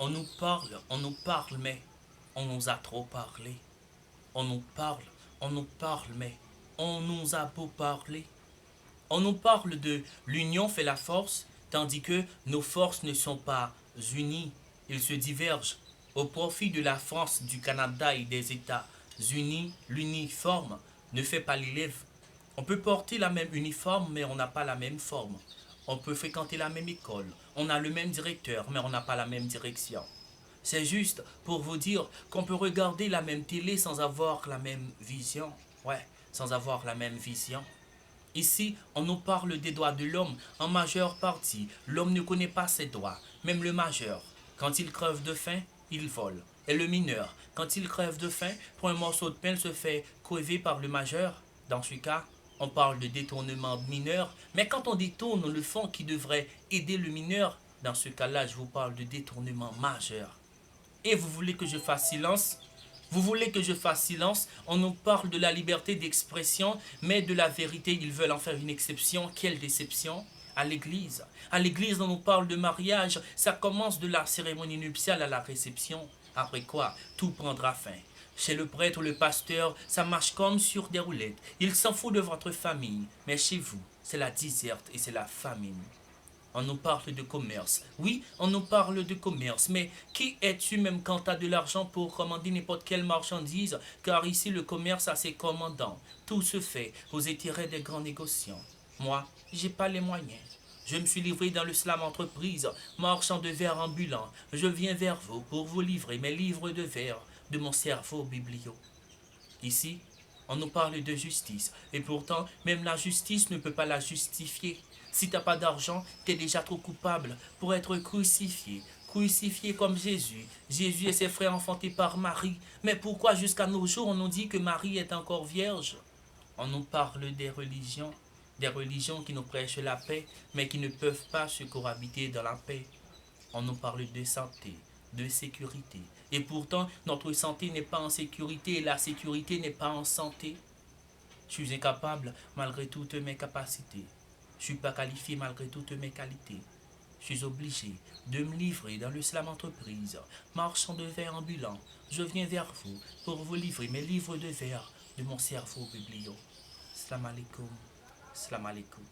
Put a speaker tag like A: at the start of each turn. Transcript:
A: on nous parle, mais on nous a trop parlé. On nous parle, mais on nous a beau parler. On nous parle de l'union fait la force, tandis que nos forces ne sont pas unies. Ils se divergent. Au profit de la France, du Canada et des États-Unis, l'uniforme ne fait pas l'élève. On peut porter la même uniforme, mais on n'a pas la même forme. On peut fréquenter la même école. On a le même directeur, mais on n'a pas la même direction. C'est juste pour vous dire qu'on peut regarder la même télé sans avoir la même vision. Ouais, sans avoir la même vision. Ici, on nous parle des droits de l'homme en majeure partie. L'homme ne connaît pas ses droits, même le majeur. Quand il crève de faim, il vole. Et le mineur, quand il crève de faim, pour un morceau de pain, il se fait crever par le majeur. Dans ce cas, on parle de détournement mineur. Mais quand on détourne le fonds qui devrait aider le mineur, dans ce cas-là, je vous parle de détournement majeur. Et vous voulez que je fasse silence? Vous voulez que je fasse silence? On nous parle de la liberté d'expression, mais de la vérité, ils veulent en faire une exception. Quelle déception? À l'église. À l'église, on nous parle de mariage. Ça commence de la cérémonie nuptiale à la réception. Après quoi, tout prendra fin. Chez le prêtre ou le pasteur, ça marche comme sur des roulettes. Il s'en fout de votre famille. Mais chez vous, c'est la diserte et c'est la famine. On nous parle de commerce. Oui, on nous parle de commerce, mais qui es-tu même quand tu as de l'argent pour commander n'importe quelle marchandise? Car ici, le commerce a ses commandants. Tout se fait aux intérêts des grands négociants. Moi, j'ai pas les moyens. Je me suis livré dans le slam entreprise, marchand de verre ambulant. Je viens vers vous pour vous livrer mes livres de verre de mon cerveau biblio. Ici, on nous parle de justice. Et pourtant, même la justice ne peut pas la justifier. Si t'as pas d'argent, t'es déjà trop coupable pour être crucifié. Crucifié comme Jésus. Jésus et ses frères enfantés par Marie. Mais pourquoi jusqu'à nos jours on nous dit que Marie est encore vierge? On nous parle des religions qui nous prêchent la paix, mais qui ne peuvent pas se cohabiter dans la paix. On nous parle de santé, de sécurité. Et pourtant, notre santé n'est pas en sécurité et la sécurité n'est pas en santé. Je suis incapable malgré toutes mes capacités. Je ne suis pas qualifié malgré toutes mes qualités. Je suis obligé de me livrer dans le slam entreprise, marchand de verre ambulant. Je viens vers vous pour vous livrer mes livres de verre de mon cerveau biblio. Salam alaikum, salam alaikum.